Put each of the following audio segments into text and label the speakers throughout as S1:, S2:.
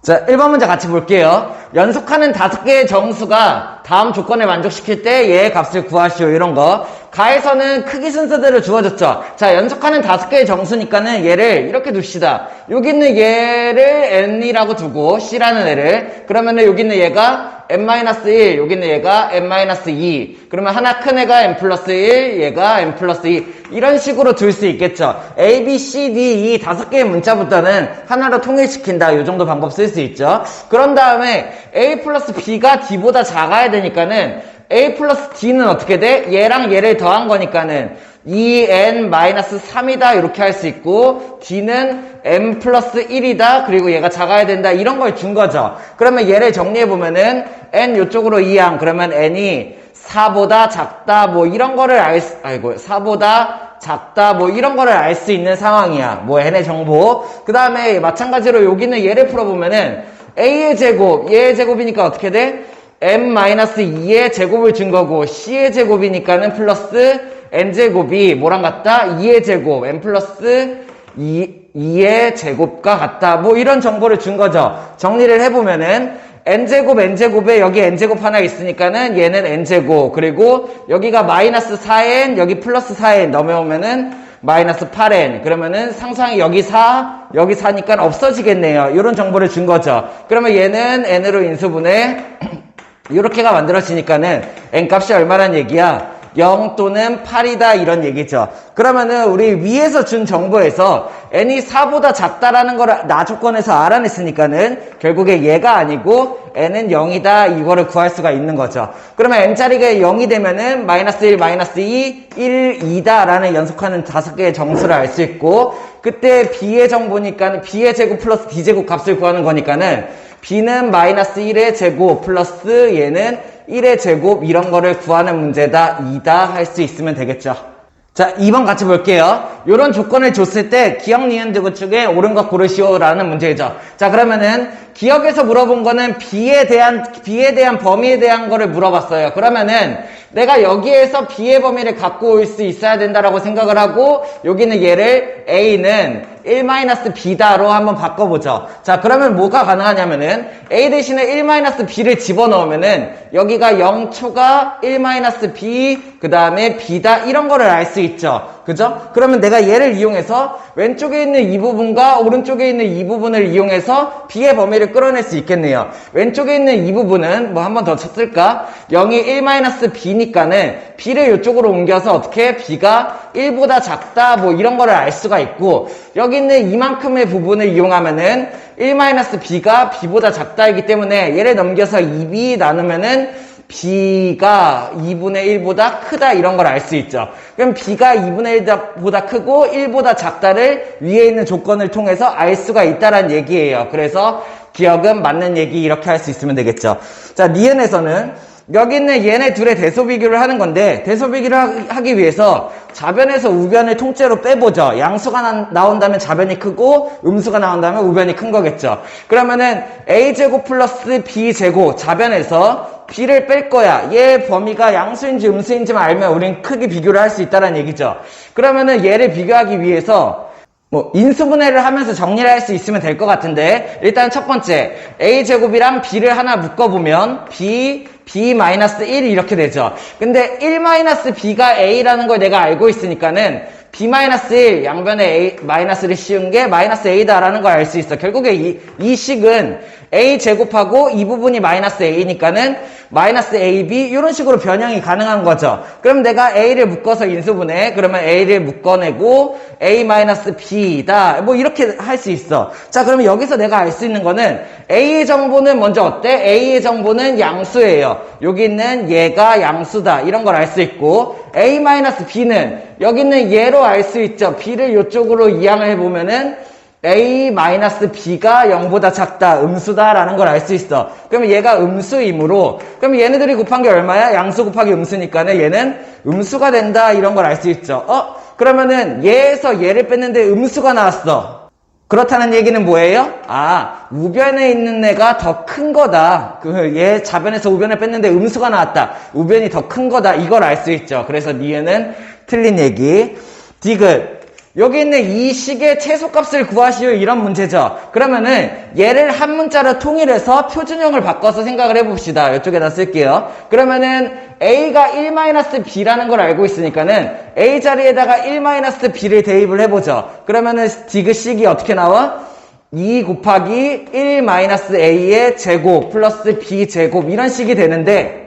S1: 자, 1번 문제 같이 볼게요. 연속하는 5개의 정수가 다음 조건을 만족시킬 때 얘의 값을 구하시오. 이런 거. 가에서는 크기 순서대로 주어졌죠. 자, 연속하는 5개의 정수니까는 얘를 이렇게 둡시다. 여기 있는 얘를 n이라고 두고 C라는 애를. 그러면은 여기 있는 얘가 n-1, 여기 있는 얘가 n-2. 그러면 하나 큰 애가 n+1, 얘가 n+2. 이런 식으로 둘 수 있겠죠. A, B, C, D 이 5개의 문자부터는 하나로 통일시킨다. 이 정도 방법 쓸 수 있죠. 그런 다음에 A 플러스 B가 D보다 작아야 되니까는 A 플러스 D는 어떻게 돼? 얘랑 얘를 더한 거니까는 2n-3이다 이렇게 할 수 있고 D는 n 플러스 1이다 그리고 얘가 작아야 된다 이런 걸 준 거죠. 그러면 얘를 정리해보면은 n 요쪽으로 이항 그러면 n이 4보다 작다 뭐 이런 거를 4보다 작다 뭐 이런 거를 알 수 있는 상황이야. 뭐 n의 정보. 그 다음에 마찬가지로 여기는 얘를 풀어보면은 a의 제곱 얘의 제곱이니까 어떻게 돼? n-2의 제곱을 준 거고 c의 제곱이니까는 플러스 n제곱이 뭐랑 같다? 2의 제곱 n 플러스 2의 제곱과 같다. 뭐 이런 정보를 준 거죠. 정리를 해보면은 n제곱에 여기 n제곱 하나 있으니까는 얘는 n제곱 그리고 여기가 마이너스 4n 여기 플러스 4n 넘어오면은 마이너스 8n 그러면은 상수항이 여기 4 여기 4니까 없어지겠네요. 이런 정보를 준 거죠. 그러면 얘는 n으로 인수분해 이렇게가 만들어지니까는 n값이 얼마란 얘기야? 0 또는 8이다 이런 얘기죠. 그러면은 우리 위에서 준 정보에서 n이 4보다 작다라는 걸 나 조건에서 알아냈으니까는 결국에 얘가 아니고 n은 0이다 이거를 구할 수가 있는 거죠. 그러면 n자리가 0이 되면은 마이너스 1, 마이너스 2, 1, 2다라는 연속하는 5개의 정수를 알 수 있고 그때 b의 정보니까는 b의 제곱 플러스 d제곱 값을 구하는 거니까는 b는 마이너스 1의 제곱 플러스 얘는 1의 제곱 이런 거를 구하는 문제다. 2다 할 수 있으면 되겠죠. 자, 2번 같이 볼게요. 이런 조건을 줬을 때 기억, 니은, 디귿 중에 옳은 것 고르시오라는 문제죠. 자, 그러면은 기억에서 물어본 거는 B에 대한 범위에 대한 거를 물어봤어요. 그러면은 내가 여기에서 B의 범위를 갖고 올 수 있어야 된다라고 생각을 하고 여기는 얘를 A는 1-B다로 한번 바꿔보죠. 자, 그러면 뭐가 가능하냐면은 A 대신에 1-B를 집어넣으면은 여기가 0초가 1-B 그 다음에 B다 이런 거를 알 수 있죠. 그죠? 그러면 내가 얘를 이용해서 왼쪽에 있는 이 부분과 오른쪽에 있는 이 부분을 이용해서 B의 범위를 끌어낼 수 있겠네요. 왼쪽에 있는 이 부분은 뭐 한 번 더 쳤을까? 0이 1-B니까는 B를 이쪽으로 옮겨서 어떻게 B가 1보다 작다 뭐 이런 거를 알 수가 있고 여기 있는 이만큼의 부분을 이용하면은 1-B가 B보다 작다이기 때문에 얘를 넘겨서 2B 나누면은 B가 2분의 1보다 크다 이런 걸 알 수 있죠. 그럼 B가 2분의 1보다 크고 1보다 작다를 위에 있는 조건을 통해서 알 수가 있다는 얘기예요. 그래서 기억은 맞는 얘기 이렇게 할 수 있으면 되겠죠. 자, 니은에서는 여기 있는 얘네 둘의 대소 비교를 하는 건데 대소 비교를 하기 위해서 좌변에서 우변을 통째로 빼보죠. 양수가 나온다면 좌변이 크고 음수가 나온다면 우변이 큰 거겠죠. 그러면은 a제곱 플러스 b제곱 좌변에서 b를 뺄 거야. 얘 범위가 양수인지 음수인지만 알면 우린 크게 비교를 할 수 있다는 얘기죠. 그러면은 얘를 비교하기 위해서 뭐 인수분해를 하면서 정리를 할 수 있으면 될 것 같은데 일단 첫 번째 a제곱이랑 b를 하나 묶어보면 b-1 이렇게 되죠. 근데 1-b가 a라는 걸 내가 알고 있으니까는 b-1 양변에 a, 마이너스를 씌운 게 마이너스 a다라는 걸 알 수 있어. 결국에 이 식은 a 제곱하고 이 부분이 마이너스 a니까는 마이너스 ab 이런 식으로 변형이 가능한 거죠. 그럼 내가 a를 묶어서 인수분해 그러면 a를 묶어내고 a-b다 뭐 이렇게 할 수 있어. 자, 그러면 여기서 내가 알 수 있는 거는 a의 정보는 먼저 어때? a의 정보는 양수예요. 여기 있는 얘가 양수다 이런 걸 알 수 있고 a-b는 여기 있는 얘로 알 수 있죠. b를 이쪽으로 이항을 해보면은 a-b가 0보다 작다, 음수다라는 걸 알 수 있어. 그러면 얘가 음수이므로, 그럼 얘네들이 곱한 게 얼마야? 양수 곱하기 음수니까는 얘는 음수가 된다, 이런 걸 알 수 있죠. 그러면은 얘에서 얘를 뺐는데 음수가 나왔어. 그렇다는 얘기는 뭐예요? 아, 우변에 있는 애가 더 큰 거다. 얘 좌변에서 우변을 뺐는데 음수가 나왔다. 우변이 더 큰 거다. 이걸 알 수 있죠. 그래서 니은은 틀린 얘기. 디귿. 여기 있는 이 식의 최소값을 구하시오 이런 문제죠. 그러면은 얘를 한 문자로 통일해서 표준형을 바꿔서 생각을 해봅시다. 이쪽에다 쓸게요. 그러면은 a가 1-b라는 걸 알고 있으니까는 a 자리에다가 1-b를 대입을 해보죠. 그러면은 디귿식이 어떻게 나와? 2 곱하기 1-a의 제곱 플러스 b 제곱 이런 식이 되는데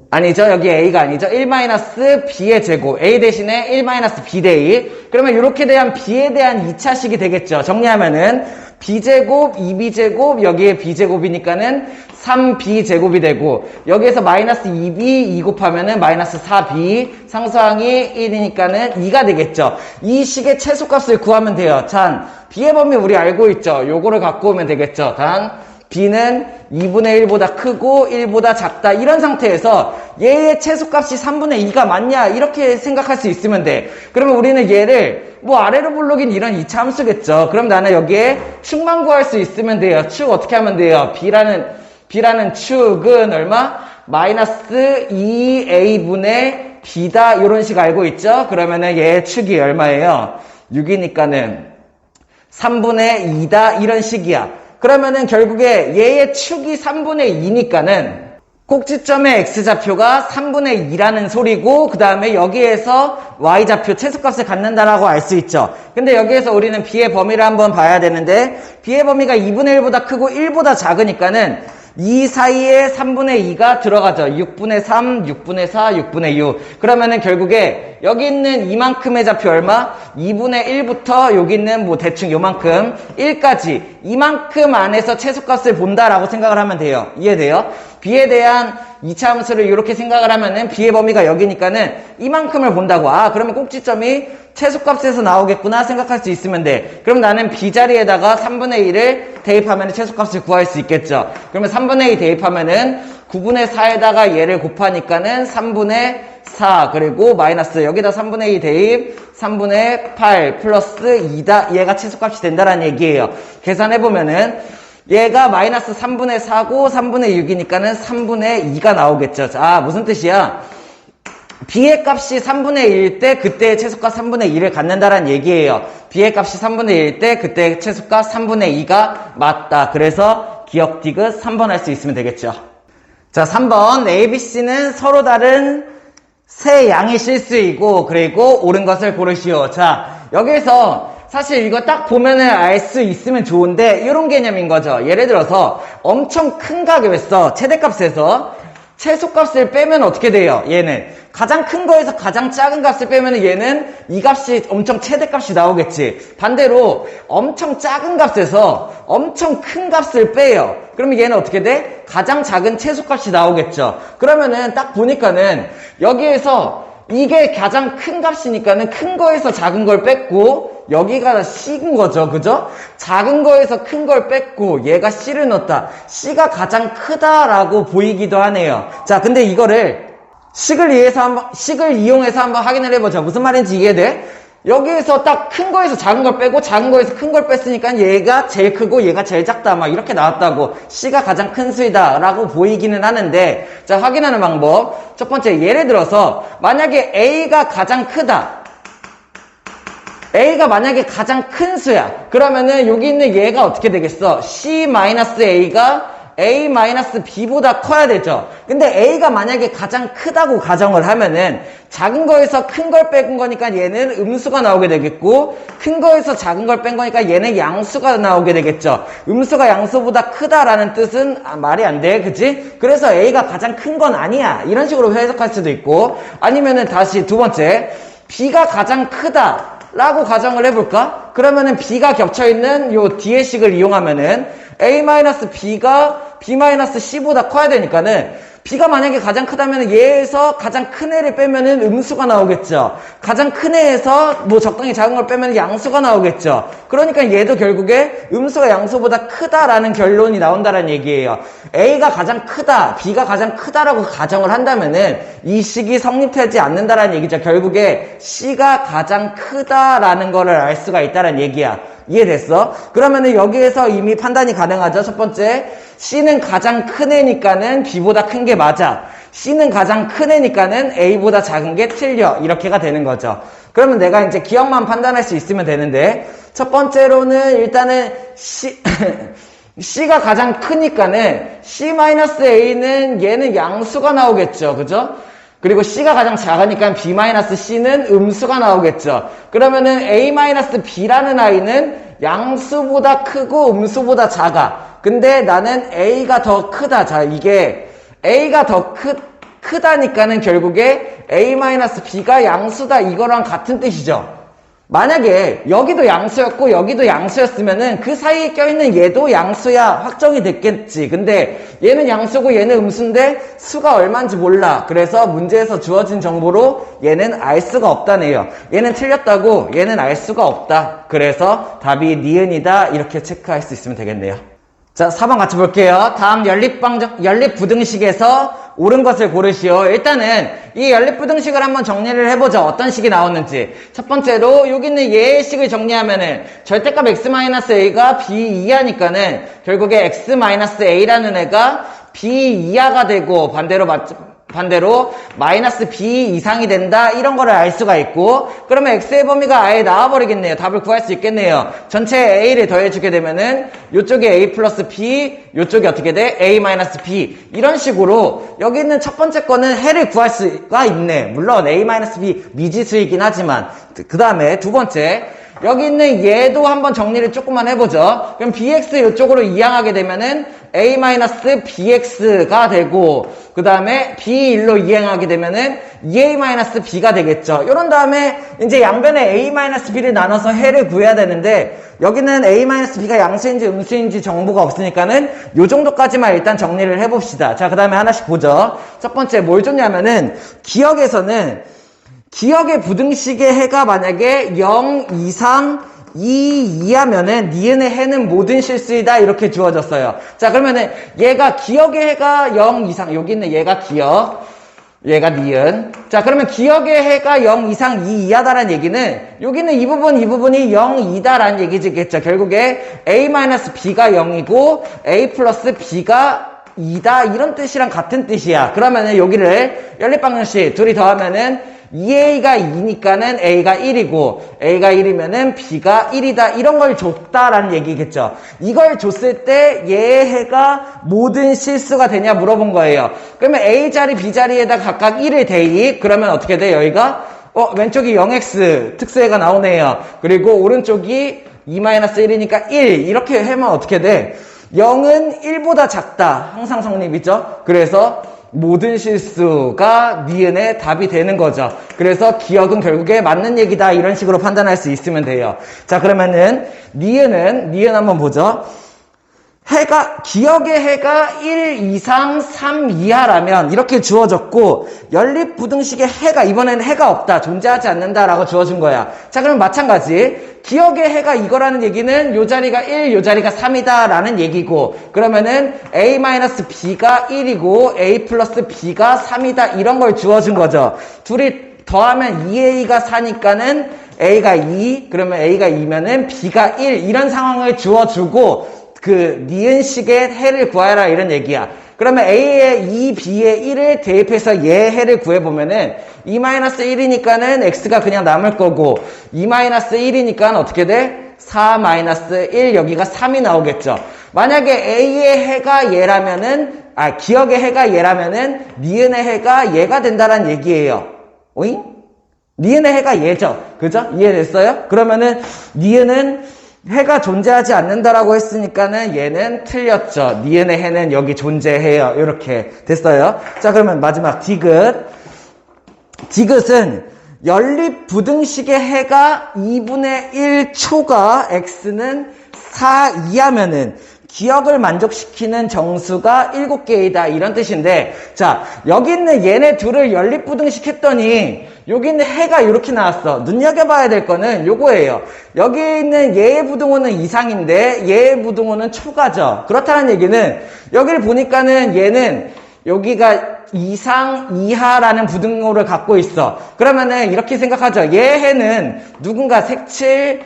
S1: 아니죠. 여기 a가 아니죠. 1-b의 제곱. a 대신에 1-b 대2. 그러면 이렇게 대한 b에 대한 2차식이 되겠죠. 정리하면은 b제곱, 2b제곱, 여기에 b제곱이니까는 3b제곱이 되고 여기에서 마이너스 2b 2 곱하면은 마이너스 4b 상수항이 1이니까는 2가 되겠죠. 이 식의 최소값을 구하면 돼요. 자, b의 범위 우리 알고 있죠. 요거를 갖고 오면 되겠죠. 단 b는 2분의 1보다 크고 1보다 작다 이런 상태에서 얘의 최소값이 3분의 2가 맞냐 이렇게 생각할 수 있으면 돼. 그러면 우리는 얘를 뭐 아래로 불러긴 이런 2차 함수겠죠. 그럼 나는 여기에 축만 구할 수 있으면 돼요. 축 어떻게 하면 돼요? b라는 축은 얼마? 마이너스 2a분의 b다 이런 식 알고 있죠. 그러면은 얘의 축이 얼마예요? 6이니까는 3분의 2다 이런 식이야. 그러면은 결국에 얘의 축이 3분의 2니까는 꼭지점의 x좌표가 3분의 2라는 소리고 그 다음에 여기에서 y좌표 최소값을 갖는다라고 알 수 있죠. 근데 여기에서 우리는 b의 범위를 한번 봐야 되는데 b의 범위가 2분의 1보다 크고 1보다 작으니까는 이 사이에 3분의 2가 들어가죠. 6분의 3, 6분의 4, 6분의 6. 그러면은 결국에 여기 있는 이만큼의 좌표 얼마? 2분의 1부터 여기 있는 뭐 대충 요만큼 1까지 이만큼 안에서 최소값을 본다라고 생각을 하면 돼요. 이해돼요? b에 대한 2차 함수를 이렇게 생각을 하면은 b의 범위가 여기니까는 이만큼을 본다고. 아, 그러면 꼭지점이 최소값에서 나오겠구나 생각할 수 있으면 돼. 그럼 나는 b 자리에다가 3분의 1을 대입하면 최소값을 구할 수 있겠죠. 그러면 3분의 2 대입하면은 9분의 4에다가 얘를 곱하니까는 3분의 4 그리고 마이너스 여기다 3분의 2 대입 3분의 8 플러스 2다. 얘가 최소값이 된다라는 얘기예요. 계산해보면은 얘가 마이너스 3분의 4고 3분의 6이니까는 3분의 2가 나오겠죠. 자, 무슨 뜻이야? b의 값이 3분의 1일 때 그때의 최소값 3분의 2를 갖는다라는 얘기예요. b의 값이 3분의 1일 때 그때의 최소값 3분의 2가 맞다. 그래서 기억 디귿 3번 할 수 있으면 되겠죠. 자, 3번 A, B, C는 서로 다른 세 양의 실수이고 그리고 옳은 것을 고르시오. 자, 여기에서 사실 이거 딱 보면은 알 수 있으면 좋은데 이런 개념인 거죠. 예를 들어서 엄청 큰 가격에서 최대값에서 최소값을 빼면 어떻게 돼요? 얘는 가장 큰 거에서 가장 작은 값을 빼면 얘는 이 값이 엄청 최대값이 나오겠지. 반대로 엄청 작은 값에서 엄청 큰 값을 빼요. 그러면 얘는 어떻게 돼? 가장 작은 최소값이 나오겠죠. 그러면은 딱 보니까는 여기에서 이게 가장 큰 값이니까는 큰 거에서 작은 걸 뺐고 여기가 C인 거죠. 그죠? 작은 거에서 큰 걸 뺐고 얘가 C를 넣었다. C가 가장 크다라고 보이기도 하네요. 자, 근데 이거를 식을 이용해서 한번 확인을 해보자. 무슨 말인지 이해돼? 여기에서 딱 큰 거에서 작은 걸 빼고 작은 거에서 큰 걸 뺐으니까 얘가 제일 크고 얘가 제일 작다 막 이렇게 나왔다고. C가 가장 큰 수이다 라고 보이기는 하는데, 자, 확인하는 방법. 첫 번째, 예를 들어서 만약에 A가 가장 크다. A가 만약에 가장 큰 수야. 그러면은 여기 있는 얘가 어떻게 되겠어? C-A가 A-B보다 커야 되죠. 근데 A가 만약에 가장 크다고 가정을 하면은 작은 거에서 큰 걸 뺀 거니까 얘는 음수가 나오게 되겠고 큰 거에서 작은 걸 뺀 거니까 얘는 양수가 나오게 되겠죠. 음수가 양수보다 크다라는 뜻은 말이 안 돼. 그치? 그래서 A가 가장 큰 건 아니야. 이런 식으로 해석할 수도 있고 아니면은 다시 두 번째 B가 가장 크다 라고 가정을 해볼까? 그러면은 B가 겹쳐있는 요 뒤의 식을 이용하면은 A-B가 B-C보다 커야 되니까는 B가 만약에 가장 크다면 얘에서 가장 큰 애를 빼면은 음수가 나오겠죠. 가장 큰 애에서 뭐 적당히 작은 걸 빼면 양수가 나오겠죠. 그러니까 얘도 결국에 음수가 양수보다 크다라는 결론이 나온다는 얘기예요. A가 가장 크다, B가 가장 크다라고 가정을 한다면은 이 식이 성립하지 않는다라는 얘기죠. 결국에 C가 가장 크다라는 거를 알 수가 있다는 얘기야. 이해됐어? 그러면은 여기에서 이미 판단이 가능하죠. 첫 번째, C는 가장 큰 애니까는 B보다 큰 게 맞아. C는 가장 큰 애니까는 A보다 작은 게 틀려. 이렇게가 되는 거죠. 그러면 내가 이제 기억만 판단할 수 있으면 되는데, 첫 번째로는 일단은 C가 가장 크니까는 C-A는 얘는 양수가 나오겠죠. 그죠? 그리고 C가 가장 작으니까 B-C는 음수가 나오겠죠. 그러면은 A-B라는 아이는 양수보다 크고 음수보다 작아. 근데 나는 A가 더 크다. 자, 이게 A가 더 크다니까는 결국에 A-B가 양수다. 이거랑 같은 뜻이죠. 만약에 여기도 양수였고 여기도 양수였으면은 그 사이에 껴있는 얘도 양수야 확정이 됐겠지. 근데 얘는 양수고 얘는 음수인데 수가 얼마인지 몰라. 그래서 문제에서 주어진 정보로 얘는 알 수가 없다네요. 얘는 틀렸다고 얘는 알 수가 없다. 그래서 답이 니은이다. 이렇게 체크할 수 있으면 되겠네요. 자, 4번 같이 볼게요. 다음 연립부등식에서 옳은 것을 고르시오. 일단은 이 연립부등식을 한번 정리를 해보죠. 어떤 식이 나오는지. 첫 번째로 여기 있는 얘의 식을 정리하면은 절대값 x-a가 b 이하니까는 결국에 x-a라는 애가 b 이하가 되고 반대로 마이너스 b 이상이 된다. 이런 거를 알 수가 있고, 그러면 x의 범위가 아예 나와버리겠네요. 답을 구할 수 있겠네요. 전체 a를 더해주게 되면은 요쪽에 a 플러스 b, 요쪽이 어떻게 돼? a 마이너스 b. 이런 식으로 여기 있는 첫 번째 거는 해를 구할 수가 있네. 물론 a 마이너스 b 미지수이긴 하지만. 그 다음에 두 번째, 여기 있는 얘도 한번 정리를 조금만 해보죠. 그럼 bx 이쪽으로 이항하게 되면은 a-bx가 되고, 그 다음에 b1로 이항하게 되면은 2a-b가 되겠죠. 이런 다음에 이제 양변에 a-b를 나눠서 해를 구해야 되는데, 여기는 a-b가 양수인지 음수인지 정보가 없으니까는 요 정도까지만 일단 정리를 해봅시다. 자, 그 다음에 하나씩 보죠. 첫 번째 뭘 줬냐면은 기억의 부등식의 해가 만약에 0 이상 2 이하면은 니은의 해는 모든 실수이다. 이렇게 주어졌어요. 자, 그러면은 얘가 기억의 해가 0 이상, 여기 있는 얘가 기억, 얘가 니은. 자, 그러면 기억의 해가 0 이상 2 이하다라는 얘기는 여기는 이 부분이 0 2다라는 얘기겠죠. 결국에 a-b가 0이고 a 플러스 b가 2다. 이런 뜻이랑 같은 뜻이야. 그러면은 여기를 연립방정식 둘이 더하면은 2a가 2니까는 a가 1이고 a가 1이면은 b가 1이다. 이런 걸 줬다라는 얘기겠죠. 이걸 줬을 때 얘의 해가 모든 실수가 되냐 물어본 거예요. 그러면 a 자리 b 자리에다 각각 1을 대입. 그러면 어떻게 돼? 여기가 왼쪽이 0x 특수해가 나오네요. 그리고 오른쪽이 2-1이니까 1 이렇게 하면 어떻게 돼? 0은 1보다 작다. 항상 성립이죠. 그래서 모든 실수가 니은의 답이 되는 거죠. 그래서 기억은 결국에 맞는 얘기다. 이런 식으로 판단할 수 있으면 돼요. 자, 그러면은 니은 한번 보죠. 기억의 해가 1 이상 3 이하라면 이렇게 주어졌고, 연립부등식의 해가 이번에는 해가 없다, 존재하지 않는다라고 주어진 거야. 자, 그럼 마찬가지 기억의 해가 이거라는 얘기는 요 자리가 1, 요 자리가 3이다 라는 얘기고, 그러면은 a-b가 1이고 a 플러스 b가 3이다 이런 걸 주어준 거죠. 둘이 더하면 2a가 4니까는 a가 2, 그러면 a가 2면은 b가 1 이런 상황을 주어주고, 그 니은식의 해를 구하라 이런 얘기야. 그러면 a의 2, b의 1을 대입해서 얘의 해를 구해보면은 2-1이니까는 x가 그냥 남을 거고, 2-1이니까 어떻게 돼? 4-1 여기가 3이 나오겠죠. 만약에 a의 해가 얘라면은 기억의 해가 얘라면은 니은의 해가 얘가 된다는 얘기예요. 오잉? 니은의 해가 얘죠. 그죠? 이해됐어요? 그러면은 니은은 해가 존재하지 않는다라고 했으니까는 얘는 틀렸죠. 니은의 해는 여기 존재해요. 이렇게 됐어요. 자, 그러면 마지막 디귿. 디귿은 연립부등식의 해가 2분의 1 초가 x는 4 이하면은 기억을 만족시키는 정수가 7개이다. 이런 뜻인데, 자, 여기 있는 얘네 둘을 연립부등식 했더니 여기 있는 해가 이렇게 나왔어. 눈여겨봐야 될 거는 요거예요. 여기 있는 얘의 부등호는 이상인데 얘의 부등호는 초가죠. 그렇다는 얘기는 여기를 보니까는 얘는 여기가 이상, 이하라는 부등호를 갖고 있어. 그러면은 이렇게 생각하죠. 얘 해는 누군가 색칠,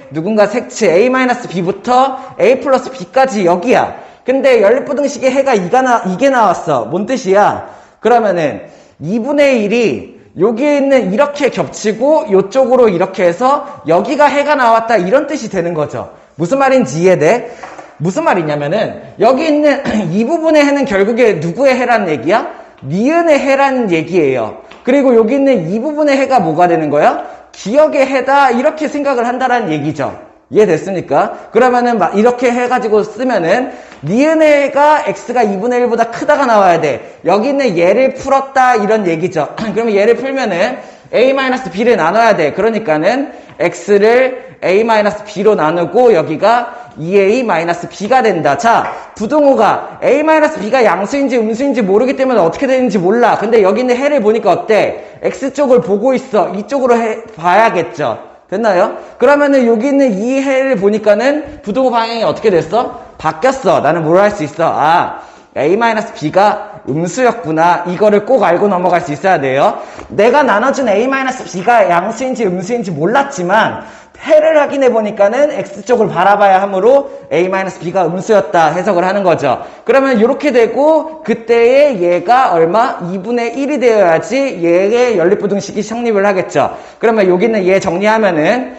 S1: a-b부터 a 플러스 b까지 여기야. 근데 연립부등식의 해가 이게 나왔어. 뭔 뜻이야? 그러면은 2분의 1이 여기에 있는 이렇게 겹치고 이쪽으로 이렇게 해서 여기가 해가 나왔다 이런 뜻이 되는 거죠. 무슨 말인지 이해돼? 무슨 말이냐면은 여기 있는 이 부분의 해는 결국에 누구의 해라는 얘기야? 니은의 해라는 얘기예요. 그리고 여기 있는 이 부분의 해가 뭐가 되는 거야? 기억의 해다 이렇게 생각을 한다라는 얘기죠. 이해됐습니까? 그러면은 막 이렇게 해가지고 쓰면은 니은의 해가 x가 2분의 1보다 크다가 나와야 돼. 여기 있는 얘를 풀었다 이런 얘기죠. 그러면 얘를 풀면은 a-b를 나눠야 돼. 그러니까는 x를 a-b로 나누고 여기가 2a-b가 된다. 자, 부등호가 a-b가 양수인지 음수인지 모르기 때문에 어떻게 되는지 몰라. 근데 여기 있는 해를 보니까 어때? x쪽을 보고 있어. 이쪽으로 봐야겠죠. 됐나요? 그러면은 여기 있는 이 해를 보니까는 부등호 방향이 어떻게 됐어? 바뀌었어. 나는 뭘 할 수 있어? 아, a-b가 음수였구나. 이거를 꼭 알고 넘어갈 수 있어야 돼요. 내가 나눠준 a-b가 양수인지 음수인지 몰랐지만 해를 확인해 보니까는 x쪽을 바라봐야 하므로 a-b가 음수였다 해석을 하는 거죠. 그러면 이렇게 되고 그때의 얘가 얼마? 2분의 1이 되어야지 얘의 연립부등식이 성립을 하겠죠. 그러면 여기 있는 얘 정리하면은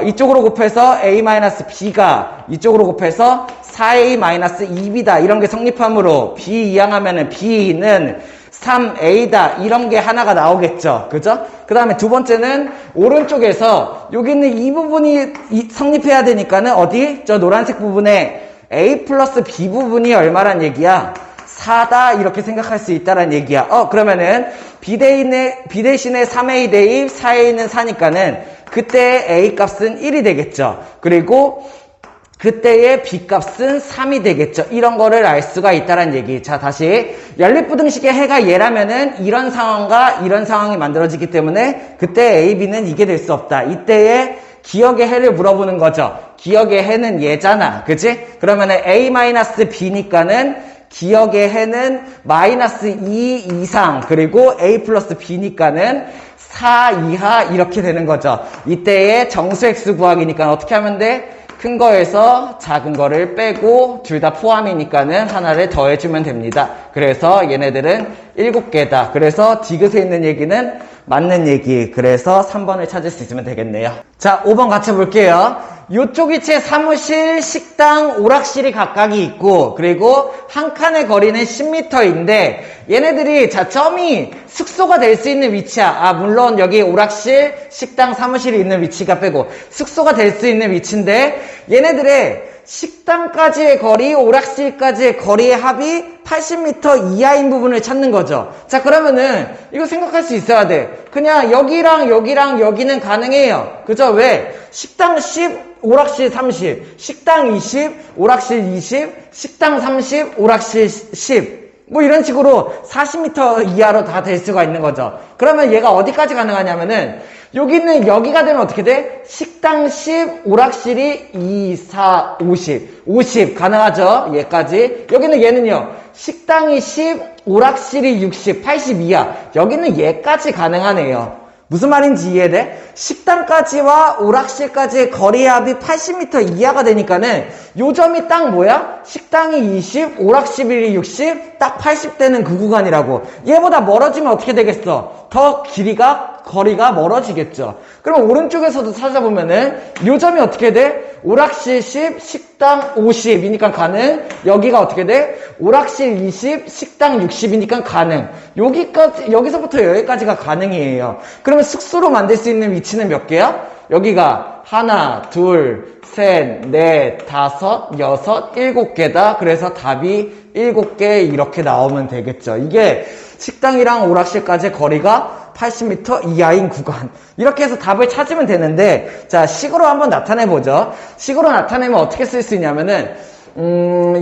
S1: 이쪽으로 곱해서 a-b가 이쪽으로 곱해서 4a-2b다 이런 게 성립하므로 b 이항하면은 b는 3a다 이런 게 하나가 나오겠죠. 그죠? 그 다음에 두 번째는 오른쪽에서 여기 있는 이 부분이 성립해야 되니까는 어디? 저 노란색 부분에 a 플러스 b 부분이 얼마란 얘기야? 4다 이렇게 생각할 수 있다란 얘기야. 그러면은 b 대신에 3a 대입 4a는 4니까는 그때 a 값은 1이 되겠죠. 그리고 그때의 b값은 3이 되겠죠. 이런 거를 알 수가 있다는 얘기. 자, 다시 연립부등식의 해가 얘라면은 이런 상황과 이런 상황이 만들어지기 때문에 그때 a, b는 이게 될 수 없다. 이때의 기억의 해를 물어보는 거죠. 기억의 해는 얘잖아. 그치? 그러면은 a-b니까는 기억의 해는 마이너스 2 이상 그리고 a 플러스 b니까는 4 이하 이렇게 되는 거죠. 이때의 정수 x 구하기니까 어떻게 하면 돼? 큰 거에서 작은 거를 빼고 둘 다 포함이니까는 하나를 더해주면 됩니다. 그래서 얘네들은 7개다. 그래서 디귿에 있는 얘기는 맞는 얘기. 그래서 3번을 찾을 수 있으면 되겠네요. 자, 5번 같이 볼게요. 요쪽 위치에 사무실, 식당, 오락실이 각각이 있고 그리고 한 칸의 거리는 10m인데 얘네들이 자 점이 숙소가 될 수 있는 위치야. 물론 여기 오락실, 식당, 사무실이 있는 위치가 빼고 숙소가 될 수 있는 위치인데 얘네들의 식당까지의 거리, 오락실까지의 거리의 합이 80m 이하인 부분을 찾는 거죠. 자, 그러면은 이거 생각할 수 있어야 돼. 그냥 여기랑 여기랑 여기는 가능해요. 그죠? 왜? 식당 10, 오락실 30, 식당 20, 오락실 20, 식당 30, 오락실 10. 뭐 이런 식으로 40m 이하로 다 될 수가 있는 거죠. 그러면 얘가 어디까지 가능하냐면은 여기는 여기가 되면 어떻게 돼? 식당 10, 오락실이 2, 4, 50. 50 가능하죠? 얘까지. 여기는 얘는요. 식당이 10, 오락실이 60, 80 이하. 여기는 얘까지 가능하네요. 무슨 말인지 이해돼? 식당까지와 오락실까지의 거리 합이 80m 이하가 되니까는 요 점이 딱 뭐야? 식당이 20, 오락실이 60, 딱 80대는 그 구간이라고. 얘보다 멀어지면 어떻게 되겠어? 더 거리가 멀어지겠죠. 그럼 오른쪽에서도 찾아보면은 요 점이 어떻게 돼? 오락실 10, 식당 50이니까 가능. 여기가 어떻게 돼? 오락실 20, 식당 60이니까 가능. 여기서부터 여기까지가 가능이에요. 그러면 숙소로 만들 수 있는 위치는 몇 개야? 여기가 하나, 둘, 셋, 넷, 다섯, 여섯, 7개다. 그래서 답이 7개 이렇게 나오면 되겠죠. 이게 식당이랑 오락실까지의 거리가 80m 이하인 구간. 이렇게 해서 답을 찾으면 되는데, 자, 식으로 한번 나타내보죠. 식으로 나타내면 어떻게 쓸 수 있냐면은,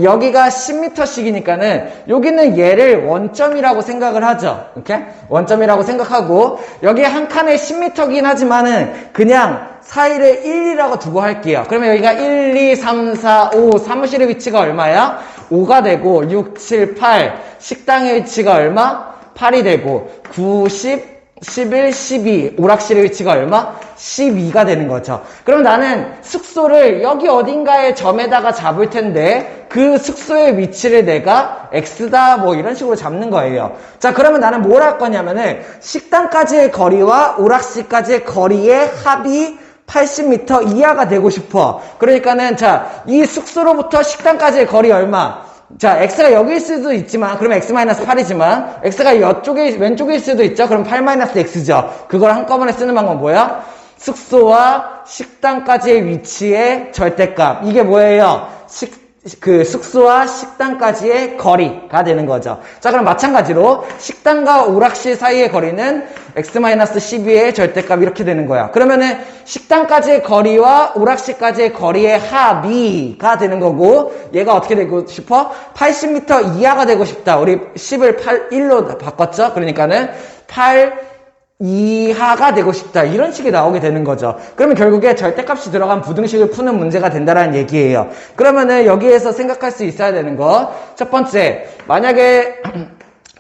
S1: 여기가 10m씩이니까는, 여기는 얘를 원점이라고 생각을 하죠. 이렇게? 원점이라고 생각하고, 여기 한 칸에 10m긴 하지만은, 그냥 사이를 1이라고 두고 할게요. 그러면 여기가 1, 2, 3, 4, 5, 사무실의 위치가 얼마야? 5가 되고, 6, 7, 8, 식당의 위치가 얼마? 8이 되고, 9, 10, 11, 12 오락실의 위치가 얼마? 12가 되는 거죠. 그럼 나는 숙소를 여기 어딘가의 점에다가 잡을 텐데 그 숙소의 위치를 내가 X다 뭐 이런 식으로 잡는 거예요. 자, 그러면 나는 뭘 할 거냐면은 식당까지의 거리와 오락실까지의 거리의 합이 80m 이하가 되고 싶어. 그러니까는 자, 이 숙소로부터 식당까지의 거리 얼마? 자, x가 여기일 수도 있지만, 그러면 x-8이지만, x가 이쪽에, 왼쪽일 수도 있죠? 그럼 8-x죠. 그걸 한꺼번에 쓰는 방법은 뭐야? 숙소와 식당까지의 위치의 절대값. 이게 뭐예요? 숙소와 식당까지의 거리가 되는 거죠. 자, 그럼 마찬가지로 식당과 오락실 사이의 거리는 x-12의 절대값 이렇게 되는 거야. 그러면은 식당까지의 거리와 오락실까지의 거리의 합이가 되는 거고, 얘가 어떻게 되고 싶어? 80m 이하가 되고 싶다. 우리 10을 1로 바꿨죠? 그러니까는 8 이하가 되고 싶다. 이런 식이 나오게 되는 거죠. 그러면 결국에 절대값이 들어간 부등식을 푸는 문제가 된다라는 얘기예요. 그러면은 여기에서 생각할 수 있어야 되는 거. 첫 번째, 만약에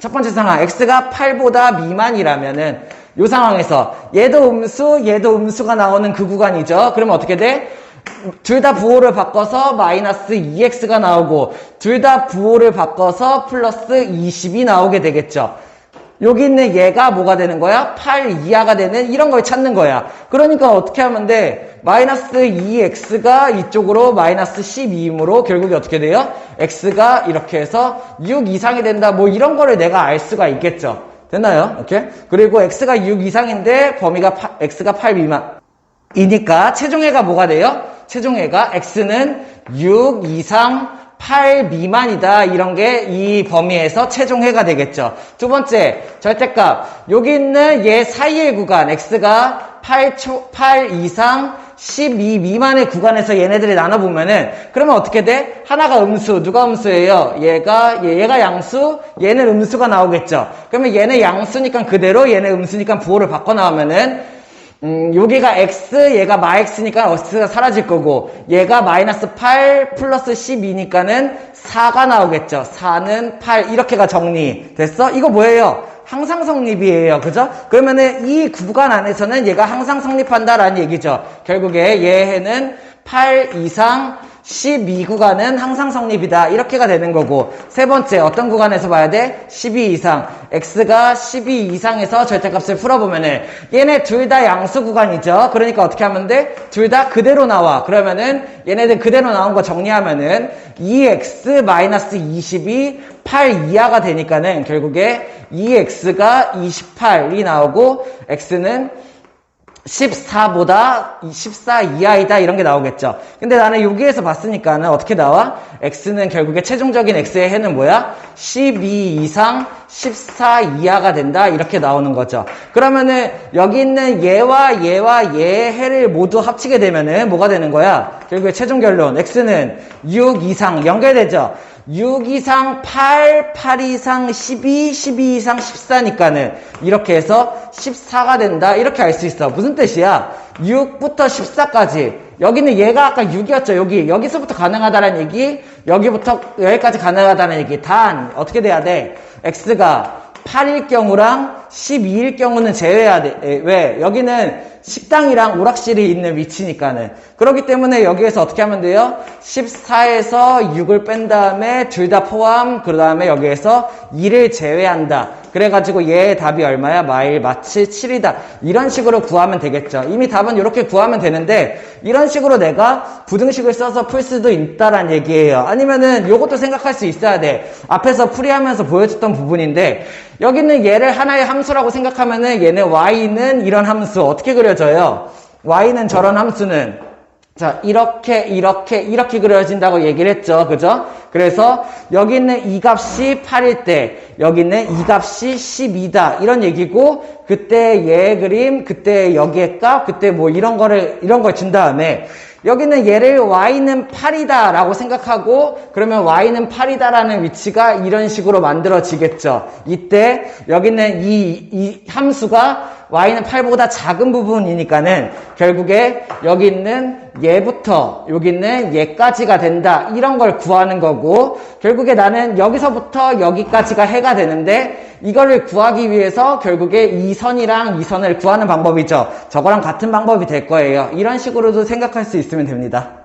S1: 첫 번째 상황, x가 8보다 미만이라면은 이 상황에서 얘도 음수가 나오는 그 구간이죠. 그러면 어떻게 돼? 둘 다 부호를 바꿔서 마이너스 2x가 나오고 둘 다 부호를 바꿔서 플러스 20이 나오게 되겠죠. 여기 있는 얘가 뭐가 되는 거야? 8 이하가 되는 이런 걸 찾는 거야. 그러니까 어떻게 하면 돼? 마이너스 2x가 이쪽으로 마이너스 12이므로 결국에 어떻게 돼요? x가 이렇게 해서 6 이상이 된다. 뭐 이런 거를 내가 알 수가 있겠죠. 됐나요? 오케이? 그리고 x가 6 이상인데 범위가 x가 8 미만이니까 최종해가 뭐가 돼요? 최종해가 x는 6 이상 8 미만이다. 이런 게 이 범위에서 최종해가 되겠죠. 두 번째, 절대값. 여기 있는 얘 사이의 구간, x가 8 이상 12 미만의 구간에서 얘네들이 나눠보면은, 그러면 어떻게 돼? 하나가 음수, 누가 음수예요? 얘가 양수, 얘는 음수가 나오겠죠. 그러면 얘는 양수니까 그대로, 얘는 음수니까 부호를 바꿔 나오면은, 여기가 x, 얘가 마x니까 x가 사라질 거고, 얘가 마이너스 8 플러스 12니까는 4가 나오겠죠. 4는 8, 이렇게가 정리됐어? 이거 뭐예요? 항상 성립이에요. 그죠? 그러면은 이 구간 안에서는 얘가 항상 성립한다라는 얘기죠. 결국에 얘는 8 이상 12구간은 항상 성립이다. 이렇게가 되는 거고, 세 번째 어떤 구간에서 봐야 돼? 12 이상. x가 12 이상에서 절대값을 풀어보면은 얘네 둘 다 양수 구간이죠. 그러니까 어떻게 하면 돼? 둘 다 그대로 나와. 그러면은 얘네들 그대로 나온 거 정리하면은 2x-20이 8 이하가 되니까는 결국에 2x가 28이 나오고 x는 14보다 14 이하이다 이런 게 나오겠죠. 근데 나는 여기에서 봤으니까는 어떻게 나와? x는 결국에 최종적인 x의 해는 뭐야? 12 이상 14 이하가 된다 이렇게 나오는 거죠. 그러면은 여기 있는 얘와 얘의 해를 모두 합치게 되면은 뭐가 되는 거야? 결국에 최종 결론 x는 6 이상 연결되죠. 6 이상 8, 8 이상 12, 12 이상 14니까는 이렇게 해서 14가 된다. 이렇게 알 수 있어. 무슨 뜻이야? 6부터 14까지. 여기는 얘가 아까 6이었죠. 여기서부터 가능하다는 얘기, 여기부터 여기까지 가능하다는 얘기. 단, 어떻게 돼야 돼? x가 8일 경우랑 12일 경우는 제외해야 돼. 왜? 여기는 식당이랑 오락실이 있는 위치니까는. 그렇기 때문에 여기에서 어떻게 하면 돼요? 14에서 6을 뺀 다음에 둘 다 포함, 그 다음에 여기에서 2를 제외한다. 그래가지고 얘의 답이 얼마야? 마치 7이다. 이런 식으로 구하면 되겠죠. 이미 답은 이렇게 구하면 되는데 이런 식으로 내가 부등식을 써서 풀 수도 있다란 얘기예요. 아니면은 요것도 생각할 수 있어야 돼. 앞에서 풀이하면서 보여줬던 부분인데 여기는 얘를 하나의 함수라고 생각하면은 얘는 y는 이런 함수 어떻게 그려져요? y는 저런 함수는 자, 이렇게 그려진다고 얘기를 했죠. 그죠? 그래서 여기 있는 이 값이 8일 때, 여기 있는 이 값이 12다. 이런 얘기고, 그때 얘의 그림, 그때 여기의 값, 그때 뭐 이런 걸 준 다음에, 여기는 얘를 y는 8이다 라고 생각하고 그러면 y는 8이다 라는 위치가 이런 식으로 만들어지겠죠. 이때 여기는 이 함수가 y는 8보다 작은 부분이니까는 결국에 여기 있는 얘부터 여기 있는 얘까지가 된다. 이런 걸 구하는 거고 결국에 나는 여기서부터 여기까지가 해가 되는데 이거를 구하기 위해서 결국에 이 선이랑 이 선을 구하는 방법이죠. 저거랑 같은 방법이 될 거예요. 이런 식으로도 생각할 수 있으면 됩니다.